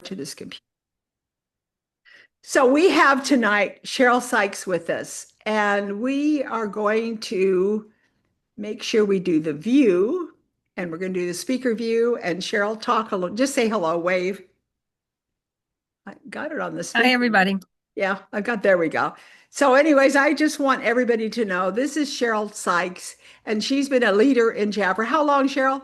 to this computer. So we have tonight Cheryl Sykes with us, and we are going to make sure we do the view, and we're going to do the speaker view. And Cheryl, talk a little, just say hello, wave. I got it on the Hi, speaker. everybody. Yeah, I got there we go. So, anyways, I just want everybody to know this is Cheryl Sykes, and she's been a leader in Jafra. How long, Cheryl?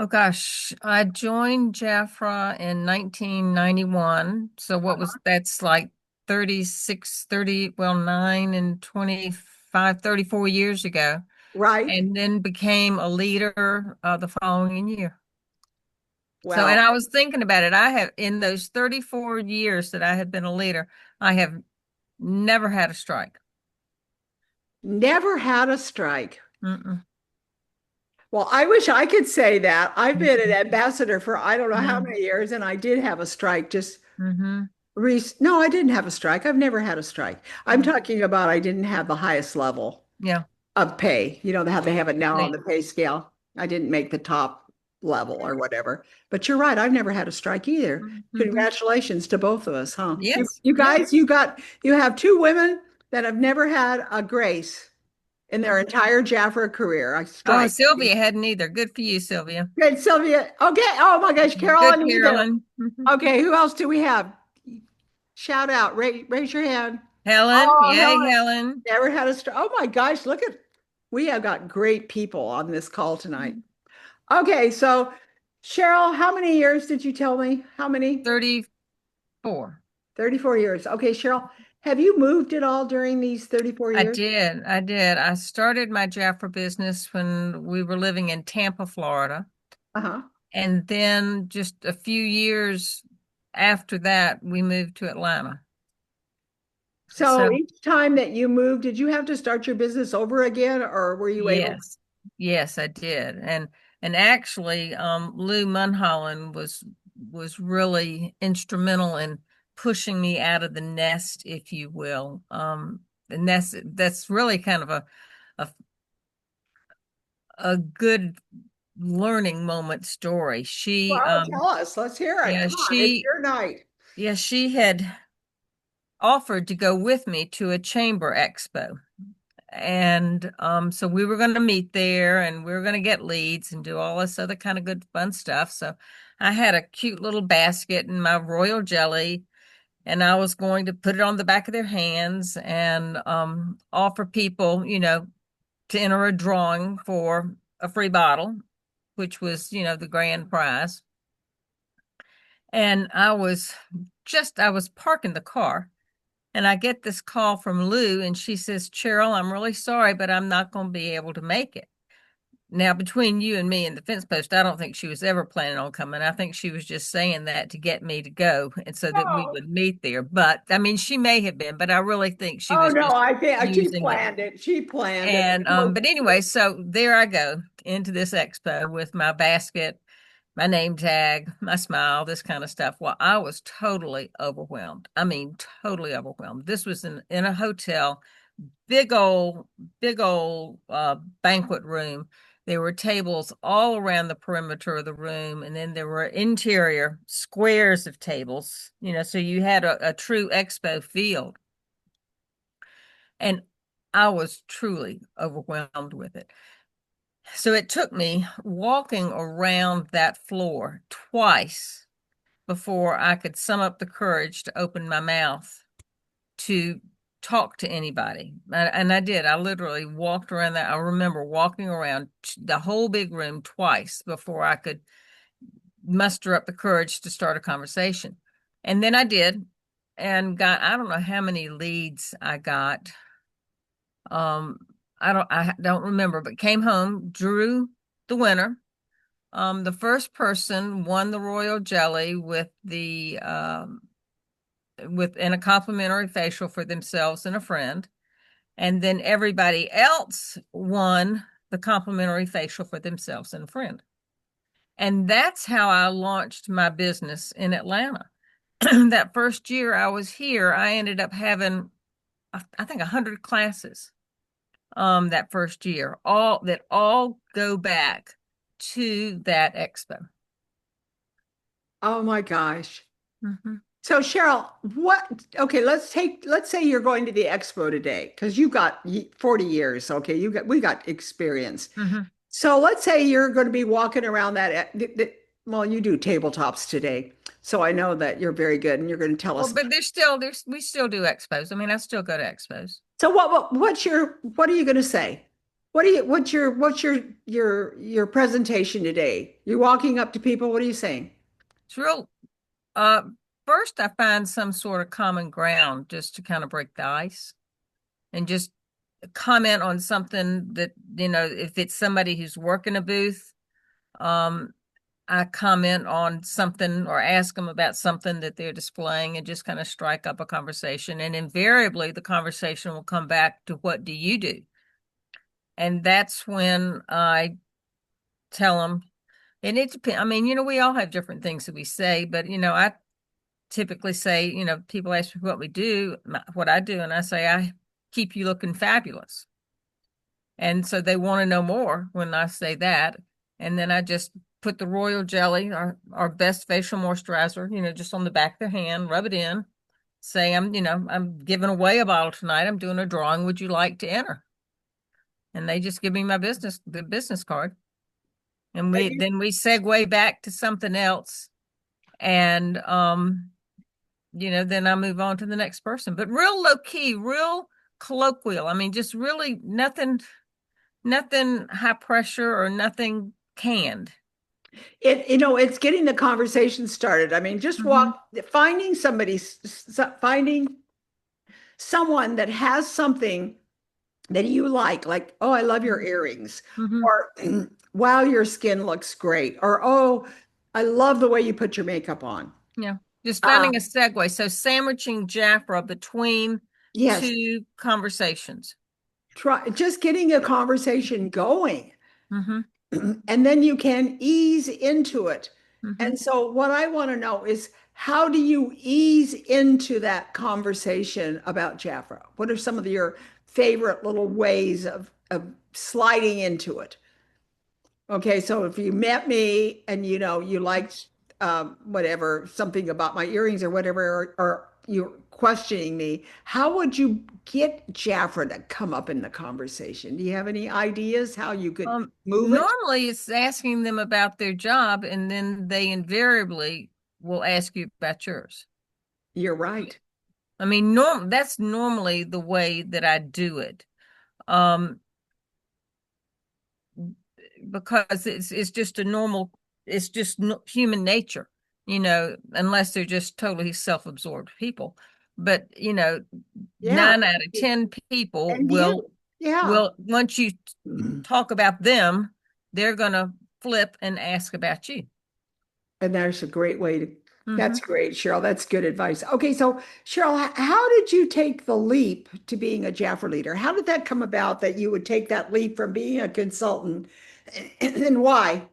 Oh gosh, I joined Jafra in 1991. So that's like 36, 30, well, 9 and 25, 34 years ago, Right. and then became a leader the following year. So, and Well, I was thinking about it. I have, in those 34 years that I have been a leader, I have never had a strike. never had a strike. Mm-mm. Well, I wish I could say that. I've been an Mm-mm. ambassador for I don't know how Mm-mm. many years, and I did have a strike. Just Mm-hmm. no, I didn't have a strike. I've never had a strike. I'm Mm-hmm. talking about I didn't have the highest level Yeah. of pay. You know how they have it now on See. the pay scale. I didn't make the top level or whatever. But you're right. I've never had a strike either. Mm-hmm. Congratulations to both of us, huh? You, Yes. you Yeah. guys, you have two women that have never had a grace in their entire Jafra career. A Oh, strike. Sylvia hadn't either. Good for you, Sylvia. Good, Sylvia. Okay. Oh my gosh, Good, Carolyn either. Carolyn. Okay, who else do we have? Shout out. Raise your hand. Helen. Oh, Yay, Helen. Helen. Never had a strike. Oh my gosh, look at we have got great people on this call tonight. Okay, so Cheryl, how many years did you tell me? How many? 34. 34 years. Okay, Cheryl, have you moved at all during these 34 I years? did. I did. I started my Jafra business when we were living in Tampa, Florida. Uh-huh. And then just a few years after that, we moved to Atlanta. So So, each time that you moved, did you have to start your business over again, or were you able? yes. Yes, I did. And actually, Lou Munholland was really instrumental in pushing me out of the nest, if you will. And that's really kind of a a good learning moment story. Well, tell us. Let's hear it. Yeah, Come on, it's your night. she had offered to go with me to a chamber expo. And so we were going to meet there and we were going to get leads and do all this other kind of good fun stuff. So I had a cute little basket and my royal jelly, and I was going to put it on the back of their hands and offer people, to enter a drawing for a free bottle, which was, the grand prize. And I was parking the car and I get this call from Lou and she says, Cheryl, I'm really sorry, but I'm not going to be able to make it. Now, between you and me and the fence post, I don't think she was ever planning on coming. I think she was just saying that to get me to go and so that we Oh, would meet there. But I mean, she may have been, but I really think she oh was no, just I think she using it. planned it. She planned it. And but anyway, so there I go into this expo with my basket, my name tag, my smile, this kind of stuff. Well, I was totally overwhelmed. I mean, totally overwhelmed. This was in a hotel, big old, big old banquet room. There were tables all around the perimeter of the room, and then there were interior squares of tables, so you had a true expo field. And I was truly overwhelmed with it. So it took me walking around that floor twice before I could sum up the courage to open my mouth to talk to anybody. And I did. I literally walked around that. I remember walking around the whole big room twice before I could muster up the courage to start a conversation. And then I did and got, I don't know how many leads I got. Um, I don't remember, but came home, drew the winner. The first person won the royal jelly with and a complimentary facial for themselves and a friend. And then everybody else won the complimentary facial for themselves and a friend. And that's how I launched my business in Atlanta. That first year I was here, I ended up having, I think, 100 classes that first year, all go back to that expo. Oh my gosh. Hmm. So Cheryl, okay, let's say you're going to the expo today because you've got 40 years. Okay, we got experience. Hmm. So let's say you're going to be walking around well, you do tabletops today. So I know that you're very good and you're going to tell Well, us. but we still do expos. I mean, I still go to expos. So what are you going to say? What's your presentation today? You're walking up to people, what are you saying? It's real. Uh, First, I find some sort of common ground just to kind of break the ice and just comment on something that, if it's somebody who's working a booth, um, I comment on something or ask them about something that they're displaying and just kind of strike up a conversation. And invariably, the conversation will come back to what do you do? And that's when I tell them, and it depends. I mean, we all have different things that we say, but, I typically say, people ask me what we do, what I do, and I say, I keep you looking fabulous. And so they want to know more when I say that. And then I just put the royal jelly, our best facial moisturizer, just on the back of their hand, rub it in, say, I'm giving away a bottle tonight. I'm doing a drawing. Would you like to enter? And they just give me the business card. And we segue back to something else. And, then I move on to the next person, but real low key, real colloquial. I mean, just really nothing high pressure or nothing canned. It's getting the conversation started. I mean, just Hmm. finding someone that has something that you like, oh, I love your earrings, Hmm. or wow, your skin looks great, or oh, I love the way you put your makeup on. Yeah. Just Uh, finding a segue. So sandwiching Jafra between yes, two conversations. try just getting a conversation going. Hmm. And then you can ease into it. Hmm. And so, what I want to know is how do you ease into that conversation about Jafra? What are some of your favorite little ways of sliding into it? Okay, so if you met me and you liked whatever, something about my earrings or whatever, or you're questioning me, how would you get Jafra to come up in the conversation? Do you have any ideas how you could move it? Normally it's asking them about their job, and then they invariably will ask you about yours. You're right. I mean, that's normally the way that I do it. Um, because it's just a normal, it's just human nature, unless they're just totally self-absorbed people. But, Yeah. 9 out of 10 people And you. Yeah. will once you And talk about them, they're gonna flip and ask about you. that's a great way to, that's Hmm. great, Cheryl. That's good advice. Okay, so Cheryl, how did you take the leap to being a Jaffa leader? How did that come about that you would take that leap from being a consultant? And why?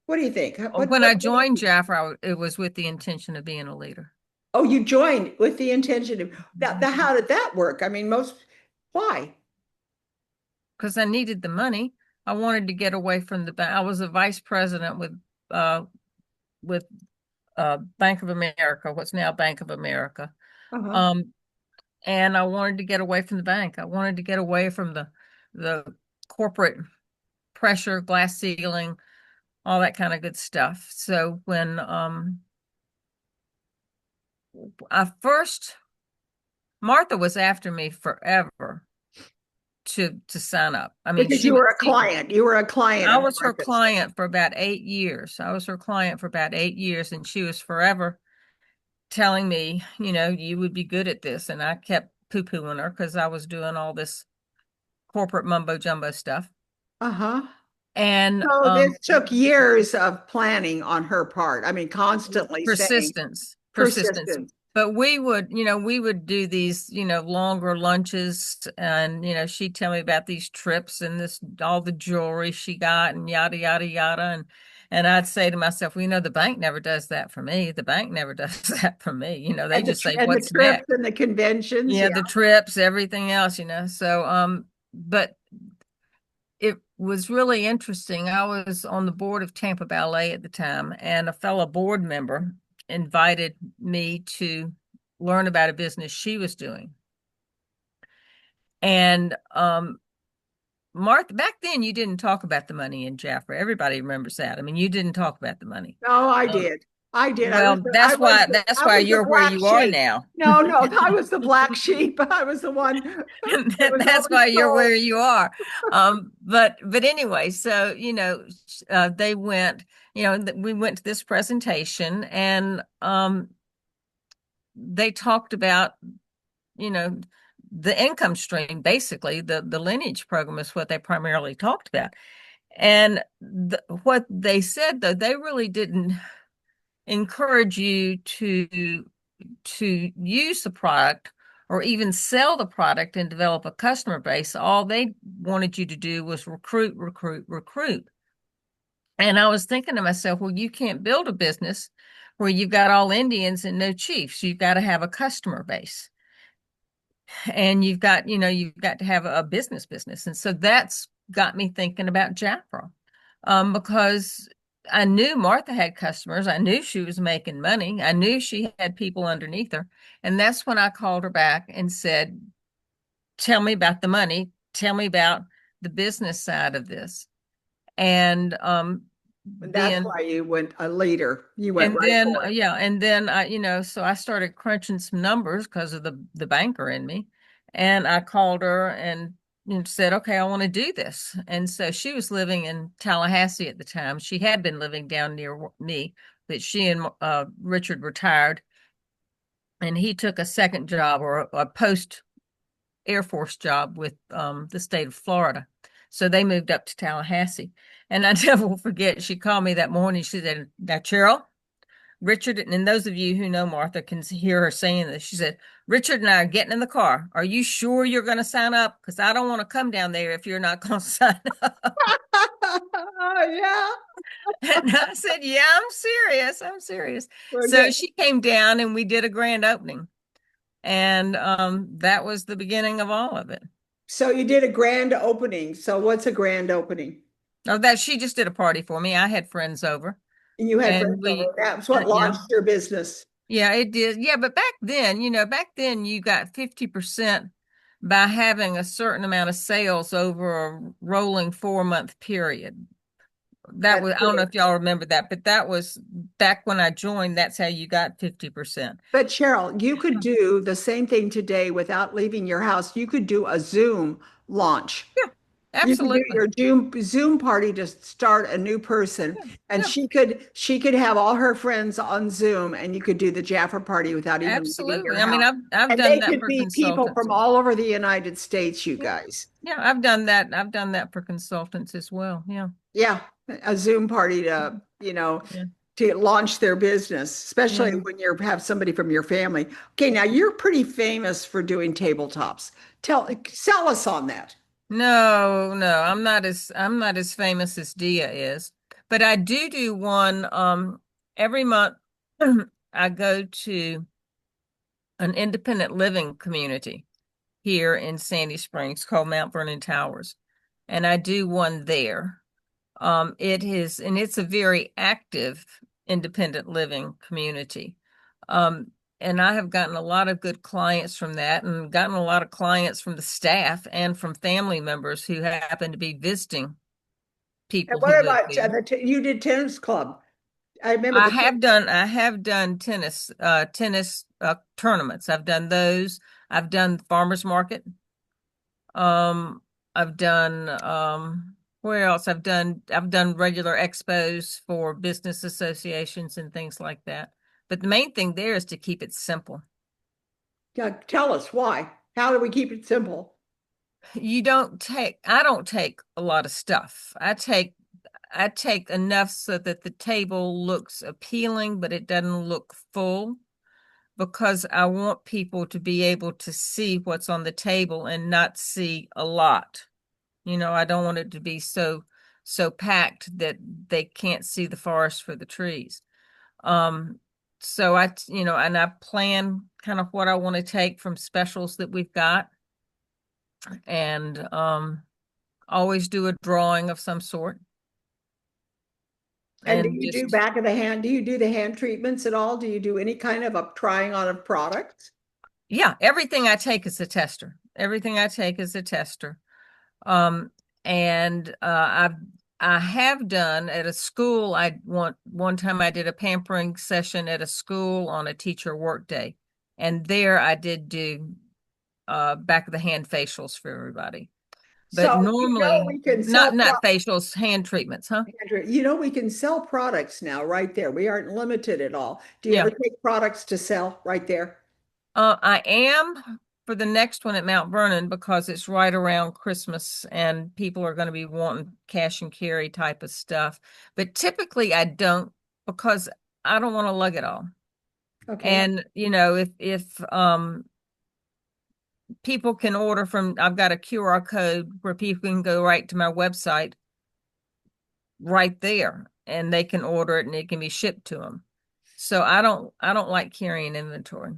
What do you think? When I joined Jafra, it was with the intention of being a leader. Oh, you joined with the intention of how did that work? I mean, why? Because I needed the money. I wanted to get away from the bank. I was a vice president uh with Bank of America, what's now Bank of America. Uh-huh. Um, and I wanted to get away from the bank. I wanted to get away from the corporate pressure, glass ceiling, all that kind of good stuff. So when I first Martha was after me forever to sign up. I mean, Because she you was were a client. You were a client I of was her Marcus. client for about 8 years. I was her client for about 8 years, and she was forever telling me, you would be good at this. And I kept poo-pooing her because I was doing all this corporate mumbo jumbo stuff. Uh-huh. And So this took years of planning on her part. I mean, constantly saying persistence. persistence. But we would do these, longer lunches, and she'd tell me about these trips and this all the jewelry she got and yada yada yada. And I'd say to myself, well, the bank never does that for me. The bank never does that for me. They And just say, the what's trips next? and the conventions. Yeah, Yeah. the trips, everything else. So but it was really interesting. I was on the board of Tampa Ballet at the time, and a fellow board member invited me to learn about a business she was doing. And Martha, back then you didn't talk about the money in Jafra. Everybody remembers that. I mean, you didn't talk about the money. No, I Um, did. I did. well, that's I why was the you're where black you are sheep. now. No, no, I was the black sheep. I was the one that was That's always why you're told. where you are. But anyway, so they went. We went to this presentation, and they talked about you know the income stream. Basically, the lineage program is what they primarily talked about. And what they said, though, they really didn't encourage you to use the product or even sell the product and develop a customer base. All they wanted you to do was recruit, recruit, recruit. And I was thinking to myself, well, you can't build a business where you've got all Indians and no chiefs. You've got to have a customer base. And you've got to have a business. And so that's got me thinking about Jafra. Because I knew Martha had customers. I knew she was making money. I knew she had people underneath her. And that's when I called her back and said, tell me about the money. Tell me about the business side of this. And And that's then why you went a leader. You went and right then for it. yeah, and then so I started crunching some numbers because of the banker in me, and I called her and said, okay, I want to do this. And so she was living in Tallahassee at the time. She had been living down near me, but she and Richard retired, and he took a second job or a post Air Force job with the state of Florida. So they moved up to Tallahassee. And I never will forget, she called me that morning. She said, now, Cheryl, Richard, and those of you who know Martha can hear her saying this. She said, Richard and I are getting in the car. Are you sure you're going to sign up? Because I don't want to come down there if you're not going to sign up. Yeah, And I said, yeah, I'm serious. I'm serious. we're So good. she came down and we did a grand opening. And that was the beginning of all of it. So you did a grand opening. So what's a grand opening? Oh, that she just did a party for me. I had friends over And you had friends and over. That's what yeah. launched your business. Yeah, it did. Yeah, but back then you got 50% by having a certain amount of sales over a rolling 4-month period. That That's was, I don't know true. if y'all remember that, but that was back when I joined, that's how you got 50%. But Cheryl, you could do the same thing today without leaving your house. You could do a Zoom launch. Yeah, You could do absolutely. your Zoom party to start a new person, Yeah, and yeah, she could have all her friends on Zoom, and you could do the Jaffa party without even leaving your absolutely. I mean, house. I've And done they that could for be people consultants. from all over the United States, you Yeah. guys. Yeah, I've done that. I've done that for consultants as well. Yeah. Yeah, a Zoom party to Yeah. to launch their business, especially Yeah. when you have somebody from your family. Okay, now you're pretty famous for doing tabletops. Sell us on that. No, no, I'm not as famous as Dia is, but I do one every month. I go to an independent living community here in Sandy Springs called Mount Vernon Towers, and I do one there. It's a very active independent living community. Um, and I have gotten a lot of good clients from that and gotten a lot of clients from the staff and from family members who happen to be visiting And people who what live about there. you did tennis club? I remember the I have done tennis tournaments. I've done those. I've done farmers market. Um, I've done where else? I've done regular expos for business associations and things like that. But the main thing there is to keep it simple. yeah, tell us why. How do we keep it simple? I don't take a lot of stuff. I take enough so that the table looks appealing, but it doesn't look full because I want people to be able to see what's on the table and not see a lot. I don't want it to be so packed that they can't see the forest for the trees. Um, so and I plan kind of what I want to take from specials that we've got and always do a drawing of some sort. And do and you do just, back of the hand? Do you do the hand treatments at all? Do you do any kind of a trying on of products? yeah, everything I take is a tester. Everything I take is a tester. Um, and I have done at a school. One time I did a pampering session at a school on a teacher work day, and there I did do back of the hand facials for everybody. But So you know normally, we can sell not facials, hand treatments, huh? You know we can sell products now right there. We aren't limited at all. Do you ever Yeah. take products to sell right there? I am for the next one at Mount Vernon because it's right around Christmas and people are going to be wanting cash and carry type of stuff. But typically I don't because I don't want to lug it all. Okay. And if people can order from, I've got a QR code where people can go right to my website right there and they can order it and it can be shipped to them. So I don't like carrying inventory.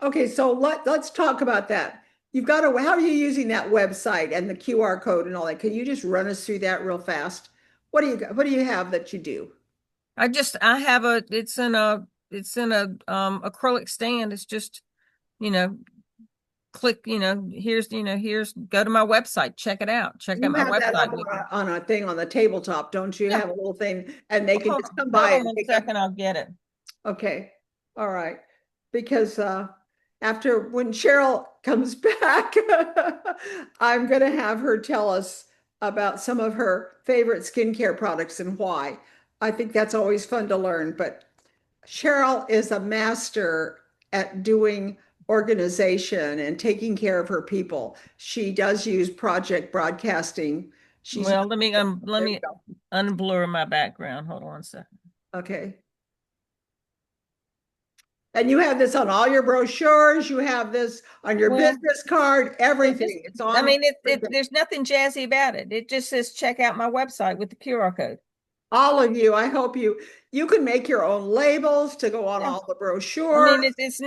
Okay, so let's talk about that. You've got to, how are you using that website and the QR code and all that? Can you just run us through that real fast? What do you have that you do? I have it's in a acrylic stand. It's just, you know, click, here's go to my website, check it out. Check out You my have that up website. We can, on a thing on the tabletop, don't you? yeah. Have a little thing and they can Hold, just come hold by on and one pick up. second, I'll get it. Okay. All right. Because after when Cheryl comes back, I'm going to have her tell us about some of her favorite skincare products and why. I think that's always fun to learn. But Cheryl is a master at doing organization and taking care of her people. She does use project broadcasting. She's Well, let there you me go. unblur my background. Hold on one second. Okay. And you have this on all your brochures, you have this on your Well, business card, it just everything. It's I on mean it everything. there's nothing jazzy about it. It just says check out my website with the QR code. All of you, I hope you can make your own labels to go on Yeah. all the I brochures. mean it's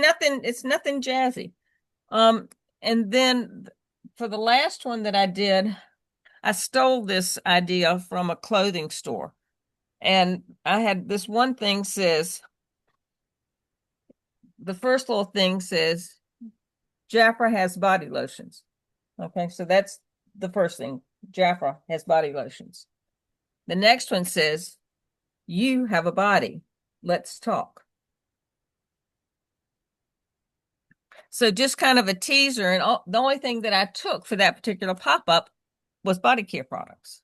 nothing jazzy. Um, and then for the last one that I did, I stole this idea from a clothing store. And I had this one thing says, the first little thing says, Jafra has body lotions. Okay, so that's the first thing. Jafra has body lotions. The next one says, you have a body. Let's talk. So just kind of a teaser. And the only thing that I took for that particular pop-up was body care products.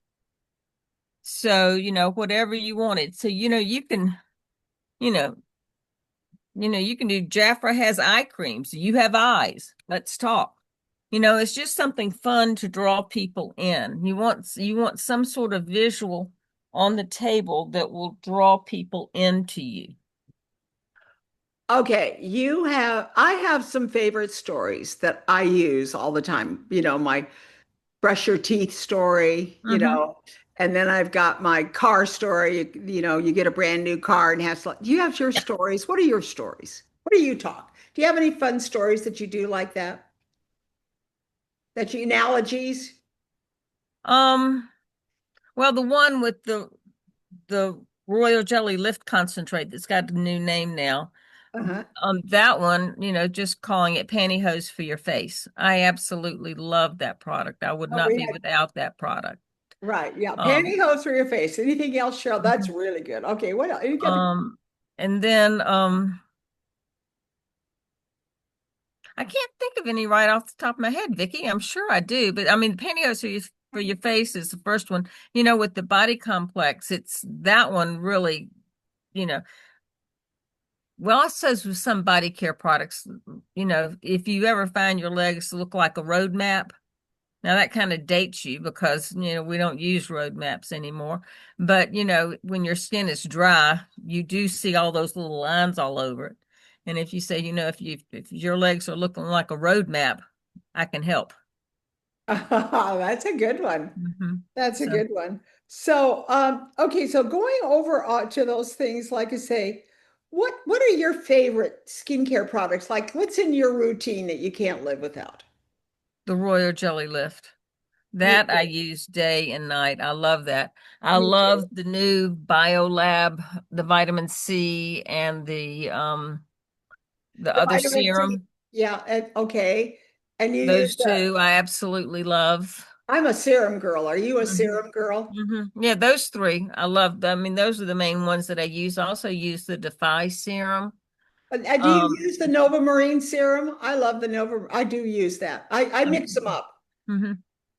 So, whatever you wanted. So, you know, you can do Jafra has eye creams. You have eyes. Let's talk. It's just something fun to draw people in. You want some sort of visual on the table that will draw people into you. Okay, I have some favorite stories that I use all the time. My brush your teeth story, Mm-hmm. and then I've got my car story. You get a brand new car and do you have your stories? What are your stories? What do you talk? Do you have any fun stories that you do like that? That you analogies? Um, well, the one with the royal jelly lift concentrate that's got a new name now. Uh-huh. That one, just calling it pantyhose for your face. I absolutely love that product. I would Oh, not we be had without that product. right, yeah. Um, Pantyhose for your face. Anything else, Cheryl? That's mhm. really good. Okay, what else? You got um, and then I can't think of any right off the top of my head, Vicky. I'm sure I do, but I mean, pantyhose for your face is the first one. With the body complex, it's that one really, you know. Well, I suppose with some body care products, if you ever find your legs look like a road map, now that kind of dates you because, we don't use road maps anymore. But, when your skin is dry, you do see all those little lines all over it. And if you say, if your legs are looking like a road map, I can help. that's a good one. That's a So good one. So, okay, so going over to those things, like I say, what are your favorite skincare products? Like, what's in your routine that you can't live without? the royal jelly lift. Me That I too. use day and night. I love that. I Me love too. the new BioLab, the vitamin C and the The other vitamin C. serum. Yeah. Okay. And you use Those the, two I absolutely love. I'm a serum girl. Are you a hmm serum girl? Yeah, those three I love. I mean, those are the main ones that I use. I also use the Defy serum. Do you Um, use the Nova Marine serum? I love the Nova. I do use that. I mix them up. hmm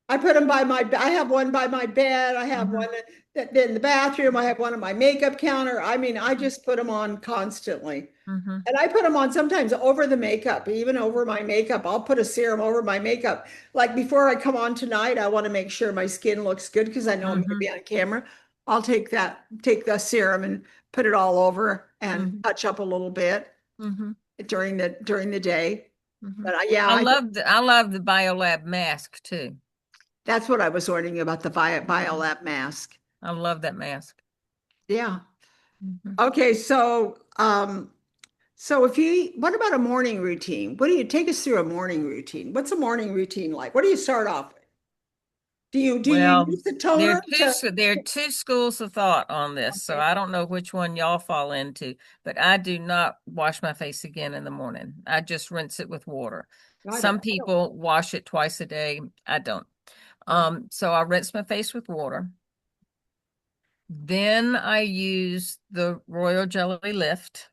I put them by my, I have one by my bed. I have one hmm in the bathroom. I have one on my makeup counter. I mean, I just put them on constantly. hmm And I put them on sometimes over the makeup, even over my makeup. I'll put a serum over my makeup. Like before I come on tonight, I want to make sure my skin looks good because I know I'm going to hmm be on camera. I'll take the serum and put it all over and hmm touch up a little bit hmm during the day. hmm But yeah, I love the BioLab mask too. that's what I was wondering about the BioLab mask. I love that mask. Yeah. hmm Okay, so if you, what about a morning routine? What do you take us through a morning routine? What's a morning routine like? What do you start off with? Do you Well, use the toner to, there are two schools of thought on this, so okay, I don't know which one y'all fall into, but I do not wash my face again in the morning. I just rinse it with water. Some I don't, people wash it twice a day. I don't. So I rinse my face with water. Then I use the Royal Jelly Lift.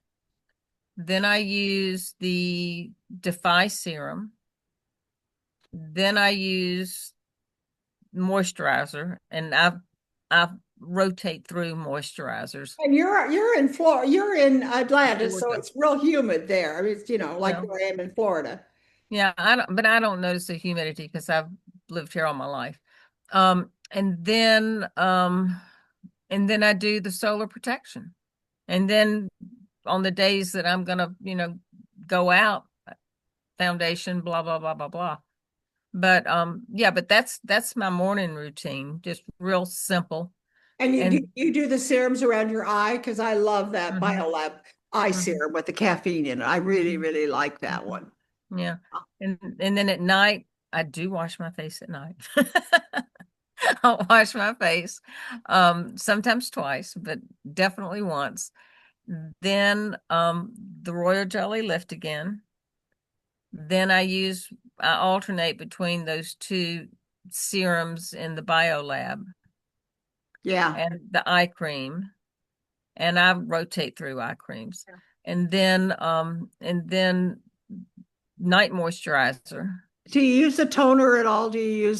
Then I use the Defy Serum. Then I use moisturizer, and I rotate through moisturizers. and you're in Florida, you're in Atlanta, so Georgia. it's real humid there. I mean, it's, like Well, where I am in Florida. yeah, but I don't notice the humidity because I've lived here all my life. And then I do the solar protection. And then on the days that I'm gonna, go out, foundation, blah blah blah blah blah. But yeah, but that's my morning routine, just real simple. And And you do the serums around your eye because I love that mhm, BioLab eye mhm, serum with the caffeine in it. I really, mhm, really like that mhm. one. Yeah. And then at night, I do wash my face at night. I'll wash my face sometimes twice, but definitely once. Then the royal jelly lift again. Then I alternate between those two serums in the BioLab Yeah. and the eye cream, and I rotate through eye creams. And then night moisturizer. Do you use the toner at all? Do you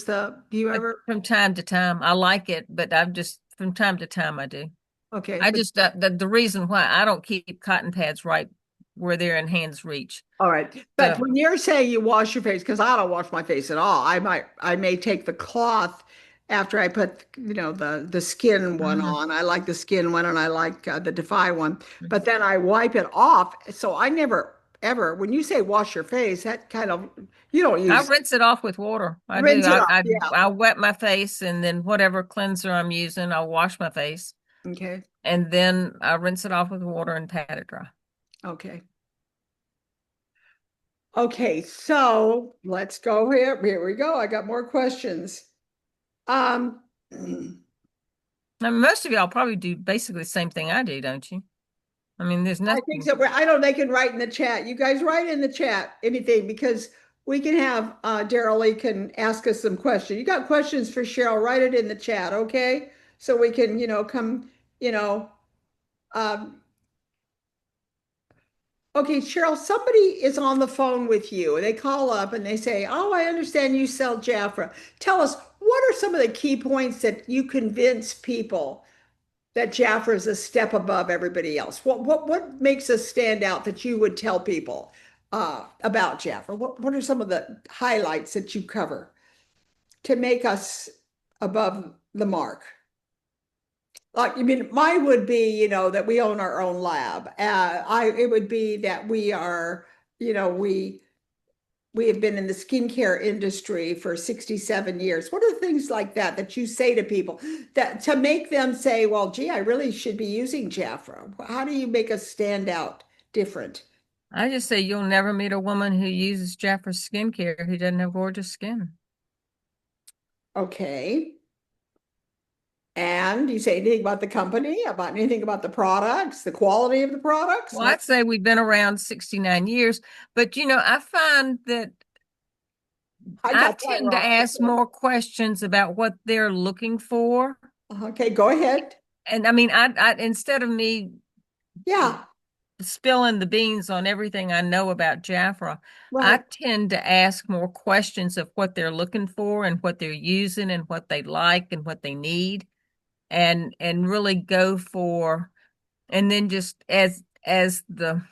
ever? From time to time, I like it, but I've just from time to time I do. Okay, I but just the reason why I don't keep cotton pads right where they're in hand's reach. all right. But So, when you're saying you wash your face, because I don't wash my face at all, I may take the cloth after I put, the skin one mhm, on. I like the skin one and I like the Defy one, but then I wipe it off. So I never ever, when you say wash your face, that kind of, you don't I use rinse it off with water. I do. rinse it off. Yeah. I wet my face, and then whatever cleanser I'm using, I'll wash my face, Okay. and then I rinse it off with water and pat it dry. Okay. Okay. So let's go here. Here we go. I got more questions. Um, I mean, most of y'all probably do basically the same thing I do, don't you? I mean, there's I think nothing. so. I don't know, they can write in the chat. You guys write in the chat anything because we can have Daryl Lee can ask us some questions. You got questions for Cheryl, write it in the chat, okay? So we can, come, you know, um, okay, Cheryl, somebody is on the phone with you and they call up and they say, "Oh, I understand you sell Jafra. Tell us, what are some of the key points that you convince people that Jafra is a step above everybody else? What makes us stand out that you would tell people about Jafra? What are some of the highlights that you cover to make us above the mark? Like, I mean, mine would be, that we own our own lab. It would be that we are, we have been in the skincare industry for 67 years. What are things like that that you say to people that to make them say, well, gee, I really should be using Jafra? How do you make us stand out different? I just say you'll never meet a woman who uses Jafra skincare who doesn't have gorgeous skin. Okay. And you say anything about the company, about anything about the products, the quality of the products? Well, I'd say we've been around 69 years, but I find that I I got that tend to wrong. ask more questions about what they're looking for. Okay, go ahead. And I mean, I instead of me Yeah, spilling the beans on everything I know about Jafra, I right. tend to ask more questions of what they're looking for and what they're using and what they like and what they need and really go for and then just as the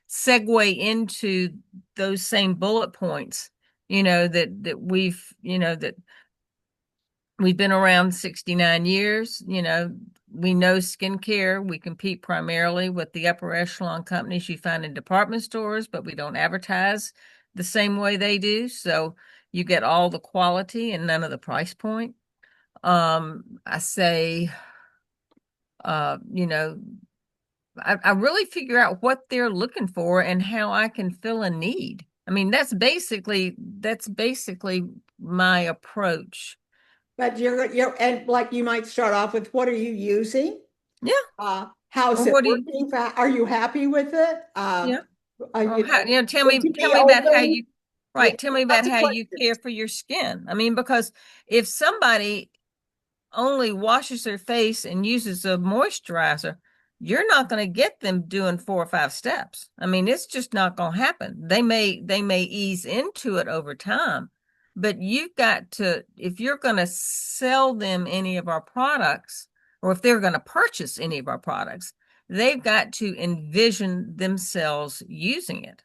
segue into those same bullet points, that we've been around 69 years. We know skincare. We compete primarily with the upper echelon companies you find in department stores, but we don't advertise the same way they do. So you get all the quality and none of the price point. I say, uh, you know, I really figure out what they're looking for and how I can fill a need. I mean, that's basically my approach. But you're and like you might start off with what are you using? Yeah. How's Or it what do you, working? Are you happy with it? yeah. Or You how, know, tell would me, you tell be me about how open? you, Yeah, right. Tell me about lots of how you questions. care for your skin. I mean, because if somebody only washes their face and uses a moisturizer, you're not going to get them doing 4 or 5 steps. I mean, it's just not going to happen. They may ease into it over time, but you've got to, if you're going to sell them any of our products, or if they're going to purchase any of our products, they've got to envision themselves using it.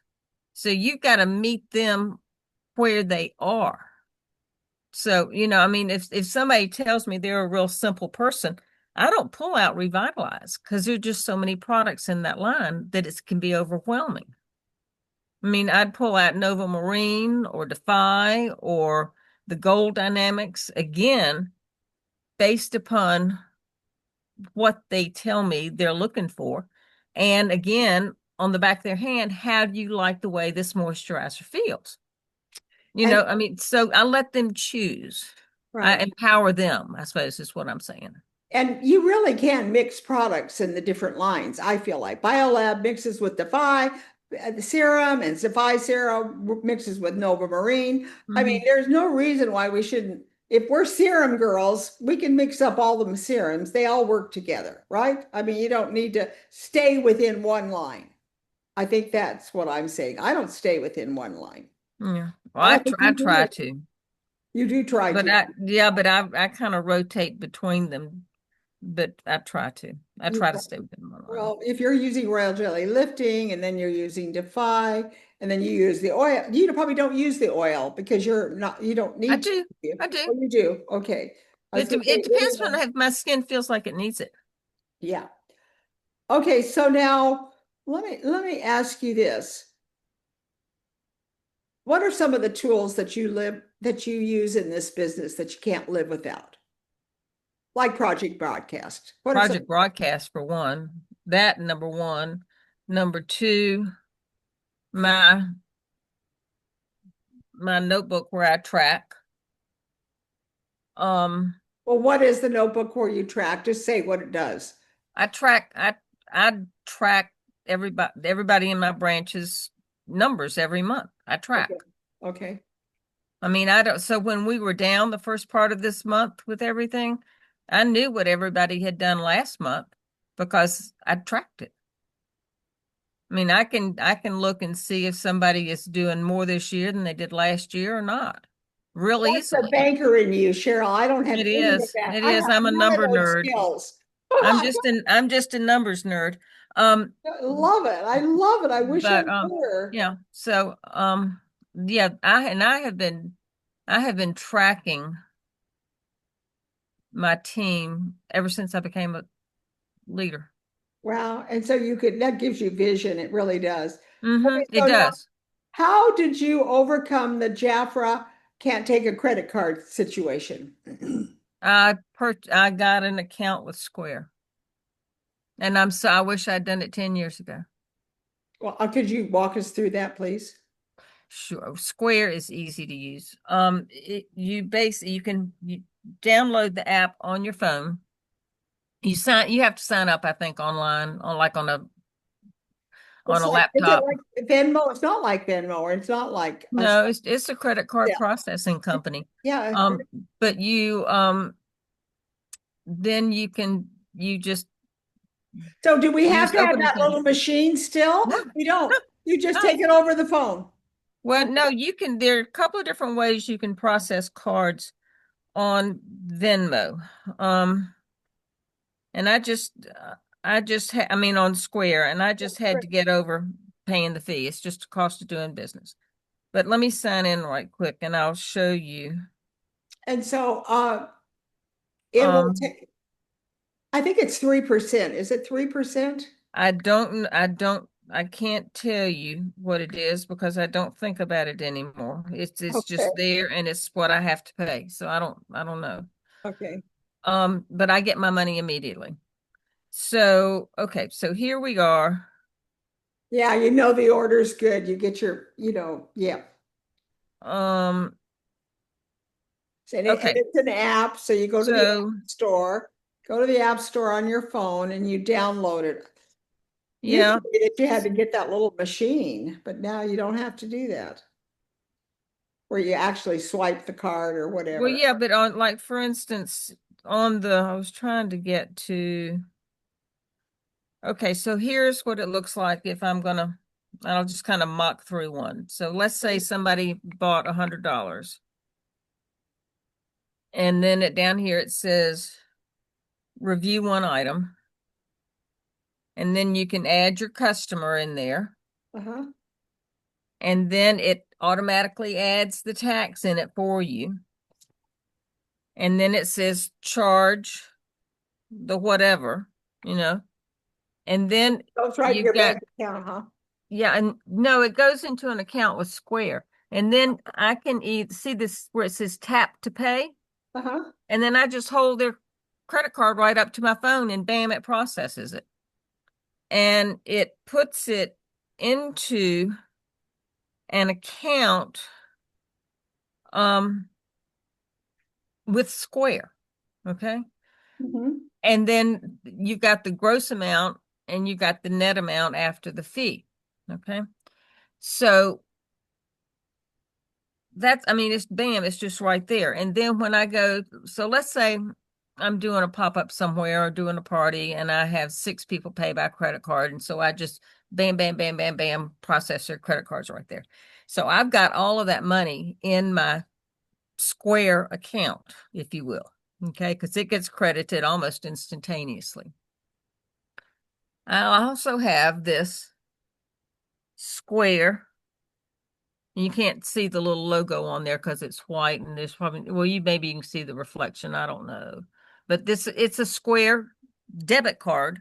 So you've got to meet them where they are. So, I mean, if somebody tells me they're a real simple person, I don't pull out Revitalize because there's just so many products in that line that it can be overwhelming. I mean, I'd pull out Nova Marine or Defy or the Gold Dynamics again, based upon what they tell me they're looking for. And again, on the back of their hand, how do you like the way this moisturizer feels? And I mean, so I let them choose. I right. empower them, I suppose is what I'm saying. And you really can mix products in the different lines. I feel like Biolab mixes with Defy, the serum, and Defy serum mixes with Nova Marine. I mean, Hmm. there's no reason why we shouldn't. If we're serum girls, we can mix up all them serums. They all work together, right? I mean, you don't need to stay within one line. I think that's what I'm saying. I don't stay within one line. Yeah. Well, I don't think I you try do. to, You do try but to. I kind of rotate between them, but I try to. I You try to stay within one line. Well, if you're using royal jelly lifting and then you're using Defy and then you use the oil, you probably don't use the oil because you don't I need do. to. I do. Oh, you do. Okay. I was going to say, It depends on if my skin feels like it needs it. yeah. Okay. So now let me ask you this. What are some of the tools that you use in this business that you can't live without? Like Project Broadcast. What are some? Project Broadcast for one. That number one. Number two, my my notebook where I track. Um, Well, what is the notebook where you track? Just say what it does. I track I track everybody in my branch's numbers every month. I Okay. track. Okay. I mean, I don't so when we were down the first part of this month with everything, I knew what everybody had done last month because I tracked it. I mean, I can look and see if somebody is doing more this year than they did last year or not. Real That's the easily. banker in you, Cheryl. I don't have It any of is. that. It I is. have I'm a none of number those nerd. skills. I I'm just a numbers nerd. Um, love it. I love it. I wish I but were. yeah. So yeah, I have been tracking my team ever since I became a leader. Wow. And so that gives you vision. It really does. Okay, It so now does. how did you overcome the Jafra can't take a credit card situation? I got an account with Square, and I wish I'd done it 10 years ago. Well, could you walk us through that, please? Sure. Square is easy to use. You can download the app on your phone. You have to sign up, I think, online on like on It's a like, is it laptop. like Venmo? It's not like Venmo, or it's not like a, No, it's a credit card yeah, processing company. yeah. Um, but then you just So do we have use to have open that account. little machine still? No, We don't. You just no. take it over the phone. Well, Okay. no, there are a couple of different ways you can process cards on Venmo. Um, and I mean, on Square, and I just had to get over paying the fee. It's just a cost of doing business. But let me sign in right quick and I'll show you. And so it will Um, take, I think it's 3%. Is it 3%? I can't tell you what it is because I don't think about it anymore. It's Okay. just there and it's what I have to pay. So I don't know. Okay. But I get my money immediately. So, okay, so here we are. Yeah, you know the order's good. You get your, yeah. Um, And okay, it's an app, so you go to the so app store, go to the app store on your phone and you download it. Used yeah. to be that you had to get that little machine, but now you don't have to do that, where you actually swipe the card or Well, whatever. yeah, but on like for instance, I was trying to get to, okay, so here's what it looks like if I'll just kind of mock through one. So let's say somebody bought $100 and then down here it says review one item, and then you can add your customer in there, Uh-huh. and then it automatically adds the tax in it for you. And then it says charge the whatever, you know. And then Goes right in you've your got, bank account, huh? yeah, and no, it goes into an account with Square. And then I can see this where it says tap to pay. Uh-huh. And then I just hold their credit card right up to my phone and bam, it processes it. And it puts it into an account um with Square. Okay. Hmm. And then you've got the gross amount and you got the net amount after the fee. Okay. So I mean, it's bam, it's just right there. And then when I go, so let's say I'm doing a pop-up somewhere or doing a party and I have six people pay by credit card. And so I just bam, bam, bam, bam, bam, process their credit cards right there. So I've got all of that money in my Square account, if you will. Okay. Because it gets credited almost instantaneously. I also have this Square. You can't see the little logo on there because it's white and there's probably, well, you can see the reflection. I don't know. But it's a Square debit card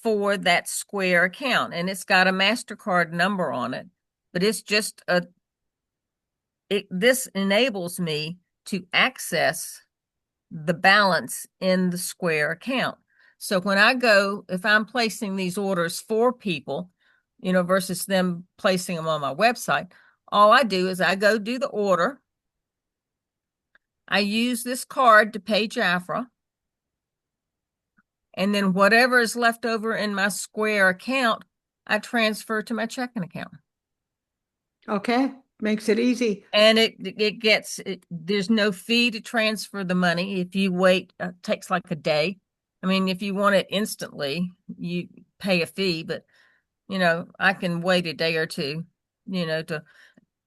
for that Square account and it's got a MasterCard number on it. But it's just this enables me to access the balance in the Square account. So when I go, if I'm placing these orders for people, versus them placing them on my website, all I do is I go do the order. I use this card to pay Jafra. And then whatever is left over in my Square account, I transfer to my checking account. Okay. Makes it easy. And there's no fee to transfer the money. If you wait, takes like a day. I mean, if you want it instantly, you pay a fee, but I can wait a day or two, to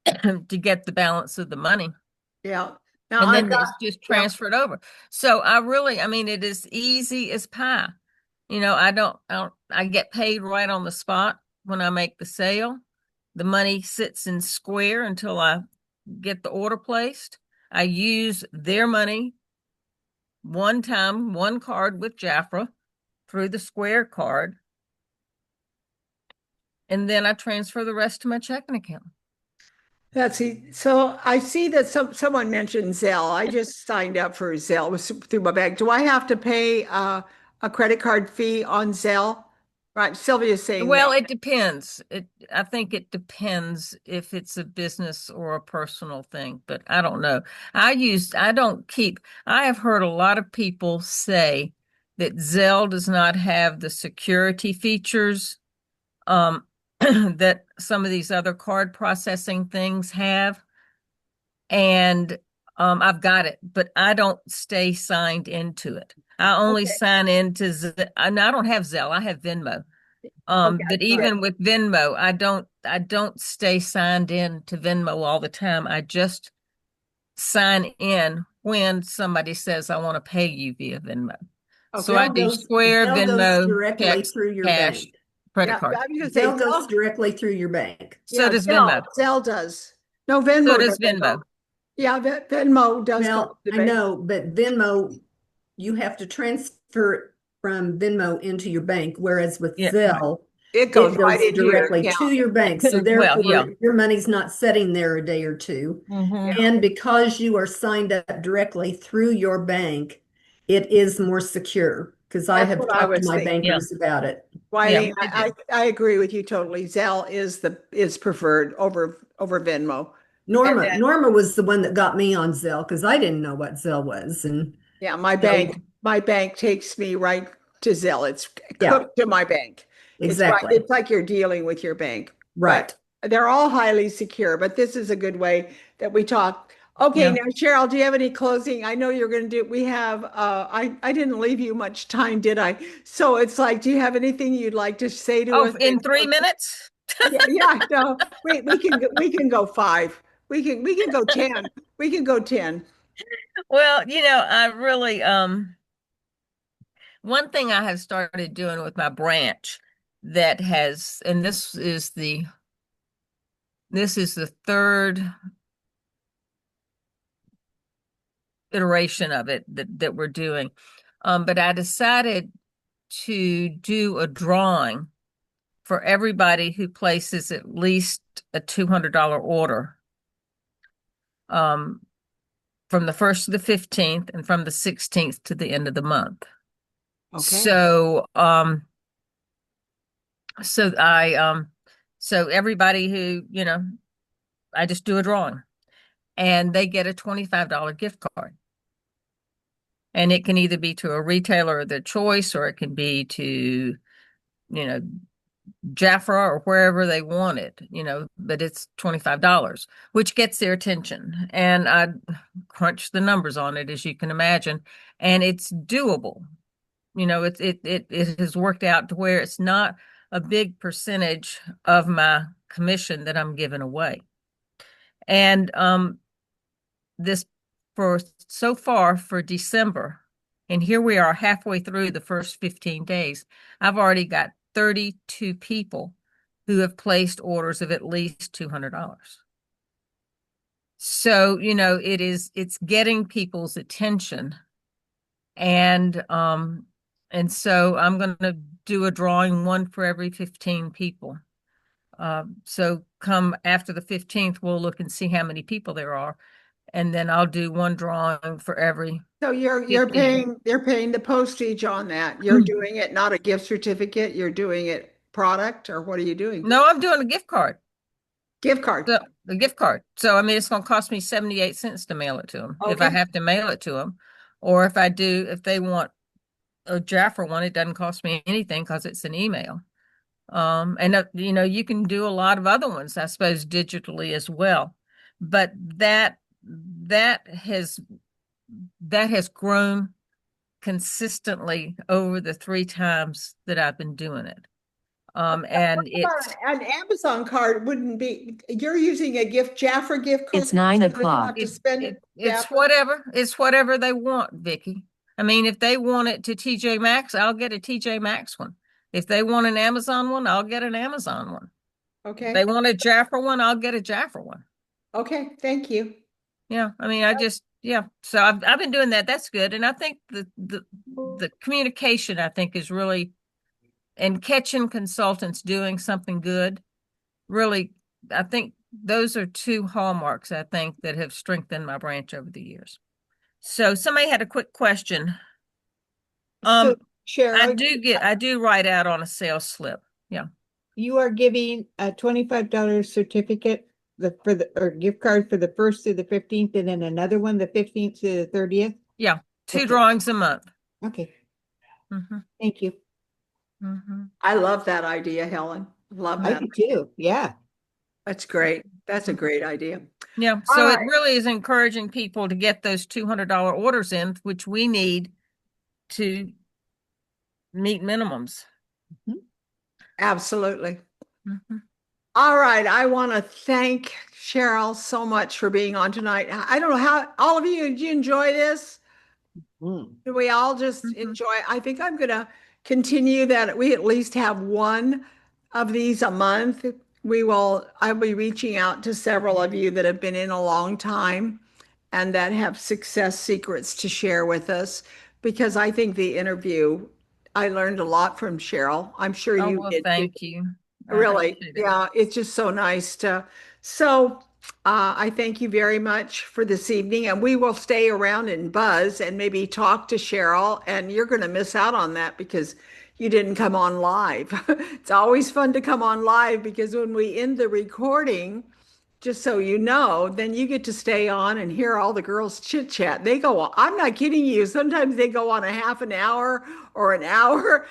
to get the balance of the money. Yeah. Now And I've then got, it's just yeah. transferred over. So I mean, it is easy as pie. I get paid right on the spot when I make the sale. The money sits in Square until I get the order placed. I use their money one time, one card with Jafra through the Square card, and then I transfer the rest to my checking account. Betsy, so I see that someone mentioned Zelle. I just signed up for Zelle. It was through my bank. Do I have to pay a credit card fee on Zelle? Right. Sylvia's saying Well, no. it depends. I think it depends if it's a business or a personal thing, but I don't know. I don't keep, I have heard a lot of people say that Zelle does not have the security features um that some of these other card processing things have. And I've got it, but I don't stay signed into it. I only Okay. sign into and I don't have Zelle, I have Venmo. Okay. But Good. even with Venmo, I don't stay signed in to Venmo all the time. I just sign in when somebody says I want to pay you via Venmo. So I Okay. do Square, Zelle goes Venmo, directly checks, through your cash, bank. credit Yeah. card. I was gonna say Zelle goes Zelle. directly through your bank. So Yeah. does Zelle. Venmo. Zelle does. No, So Venmo does doesn't go. Venmo. Yeah. Venmo does go to Well, the I bank. know, but Venmo, you have to transfer it from Venmo into your bank, whereas with Yeah, right. Zelle, It goes it right goes into your directly account. to your bank. So Well, yeah. therefore, your money's not sitting there a day or two. Hmm. Yeah. And because you are signed up directly through your bank, it is more secure because I That's have what I talked to was my thinking. Yeah, bankers about it. yeah, Wiley, I do. I agree with you totally. Zelle is preferred over Venmo. And then Norma was the one that got me on Zelle because I didn't know what Zelle was. And yeah, so, my bank takes me right to Zelle. It's yeah, cooked to my bank. It's right. exactly. It's like you're dealing with your bank, but Right. they're all highly secure. But this is a good way that we talk. Okay, Yeah. now Cheryl, do you have any closing? I know you're going to do. We have. I didn't leave you much time, did I? So it's like, do you have anything you'd like to say to Oh, us? in 3 minutes? Yeah, yeah, no, we can go five. We can go 10. We can go 10. Well, I really one thing I have started doing with my branch that has, and this is the third iteration of it that we're doing. But I decided to do a drawing for everybody who places at least a $200 order um, from the 1st to the 15th and from the 16th to the end of the month. Okay. So, so I, so everybody who, I just do a drawing and they get a $25 gift card. And it can either be to a retailer of their choice or it can be to, know, Jafra or wherever they want it, but it's $25, which gets their attention. And I crunch the numbers on it, as you can imagine, and it's doable. It has worked out to where it's not a big percentage of my commission that I'm giving away. And this for so far for December, and here we are halfway through the first 15 days, I've already got 32 people who have placed orders of at least $200. So, it's getting people's attention. And so I'm going to do a drawing, one for every 15 people. So come after the 15th, we'll look and see how many people there are. And then I'll do one drawing for every So 15. you're paying the postage on that. You're doing it not a gift certificate, you're doing it product, or what are you doing? No, I'm doing a gift card. Gift card. So the gift card. So I mean, it's going to cost me 78 cents to mail it to them if I Okay. have to mail it to them, or if they want a Jaffa one, it doesn't cost me anything because it's an email. And you can do a lot of other ones, I suppose, digitally as well. But that has that has grown consistently over the 3 times that I've been doing it. And it's An Amazon card wouldn't be, you're using a Jaffa gift card. It's 9 o'clock. Not to spend it's Jaffa. whatever they want, Vicky. I mean, if they want it to TJ Maxx, I'll get a TJ Maxx one. If they want an Amazon one, I'll get an Amazon one. If they Okay. want a Jaffa one, I'll get a Jaffa one. Okay. Thank you. Yeah, I mean, yeah. So I've been doing that. That's good, and I think the communication, I think, is really, and catching consultants doing something good. Really, I think those are two hallmarks, I think, that have strengthened my branch over the years. So somebody had a quick question. So Cheryl, I do write out on a sales slip. Yeah. you are giving a $25 certificate or gift card for the 1st through the 15th, and then another one, the 15th to the 30th. Yeah. Two Okay. drawings a month. Okay, Mm-hmm. thank you. Mm-hmm. I love that idea, Helen. Love I that. do too. Yeah. That's great. That's a great idea. Yeah. All So it right. really is encouraging people to get those $200 orders in, which we need to meet minimums. Absolutely. Mm-hmm. All right. I want to thank Cheryl so much for being on tonight. I don't know how all of you, did you enjoy this? Mm. Do we all just Mm-hmm. enjoy? I think I'm going to continue that. We at least have one of these a month. I'll be reaching out to several of you that have been in a long time and that have success secrets to share with us because I think I learned a lot from Cheryl. I'm sure Oh, you well, did too. thank you. I Really, appreciate it. yeah, it's just so nice to. So, I thank you very much for this evening, and we will stay around and buzz and maybe talk to Cheryl. And you're going to miss out on that because you didn't come on live. It's always fun to come on live because when we end the recording, just so you know, then you get to stay on and hear all the girls chit chat. They go on, I'm not kidding you. Sometimes they go on a half an hour or an hour.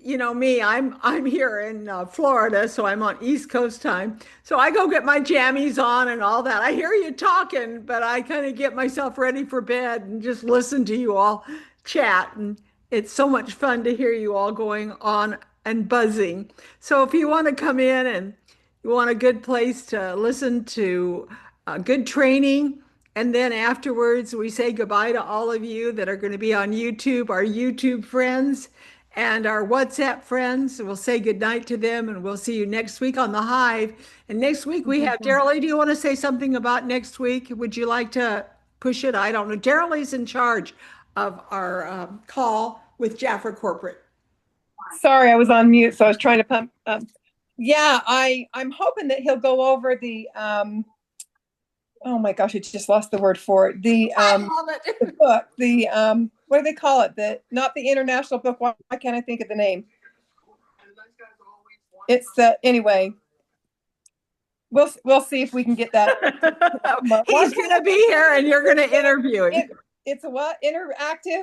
You know me, I'm here in Florida, so I'm on East Coast time. So I go get my jammies on and all that. I hear you talking, but I kind of get myself ready for bed and just listen to you all chat. And it's so much fun to hear you all going on and buzzing. So if you want to come in and you want a good place to listen to good training. And then afterwards, we say goodbye to all of you that are going to be on YouTube, our YouTube friends and our WhatsApp friends. We'll say goodnight to them and we'll see you next week on the Hive. And next week we have Daryl Lee. Do you want to say something about next week? Would you like to push it? I don't know. Daryl Lee's in charge of our call with Jafra Corporate. Sorry, I was on mute, so I was trying to pump. Yeah, I'm hoping that he'll go over the oh my gosh, I just lost the word for it. The book, what do they call it? Not the international book. Why can't I think of the name? It's the anyway. We'll see if we can get that. He's going to be here and you're going to interview him. It's a what? Interactive?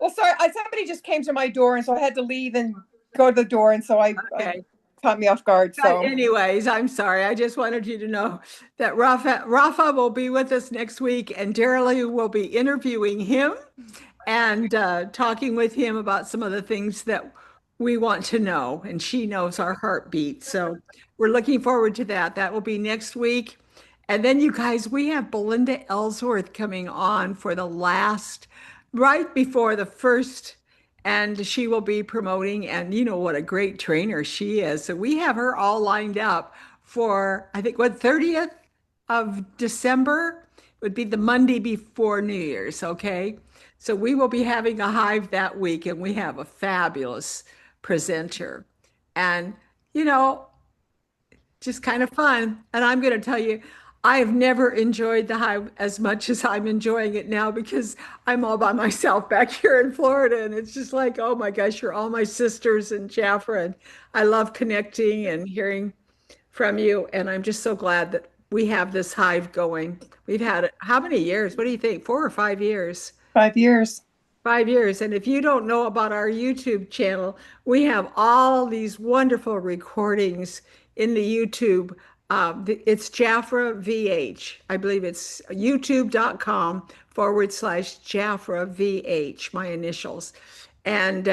Well, sorry, somebody just came to my door, and so I had to leave and go to the door, and so I caught me off guard. So, anyways, I'm sorry. I just wanted you to know that Rafa will be with us next week, and Daryl will be interviewing him and talking with him about some of the things that we want to know, and she knows our heartbeat. So we're looking forward to that. That will be next week. And then you guys, we have Belinda Ellsworth coming on for right before the first, and she will be promoting, and you know what a great trainer she is. So we have her all lined up for, I think, 30th of December would be the Monday before New Year's, okay? So we will be having a Hive that week, and we have a fabulous presenter. And, you know, just kind of fun. And I'm going to tell you, I have never enjoyed the Hive as much as I'm enjoying it now because I'm all by myself back here in Florida. And it's just like, oh my gosh, you're all my sisters and Jafra. And I love connecting and hearing from you. And I'm just so glad that we have this Hive going. We've had it, how many years? What do you think? 4 or 5 years? 5 years. 5 years. And if you don't know about our YouTube channel, we have all these wonderful recordings in the YouTube. It's Jafra VH. I believe it's youtube.com/Jafra VH, my initials. And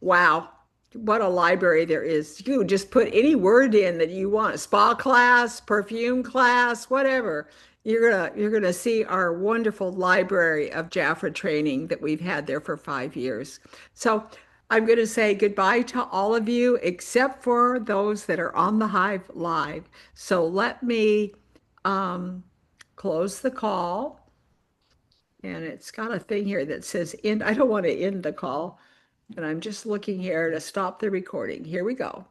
wow, what a library there is. You just put any word in that you want, spa class, perfume class, whatever. You're gonna see our wonderful library of Jafra training that we've had there for 5 years. So I'm going to say goodbye to all of you except for those that are on the Hive Live. So let me close the call. And it's got a thing here that says end. I don't want to end the call. And I'm just looking here to stop the recording. Here we go.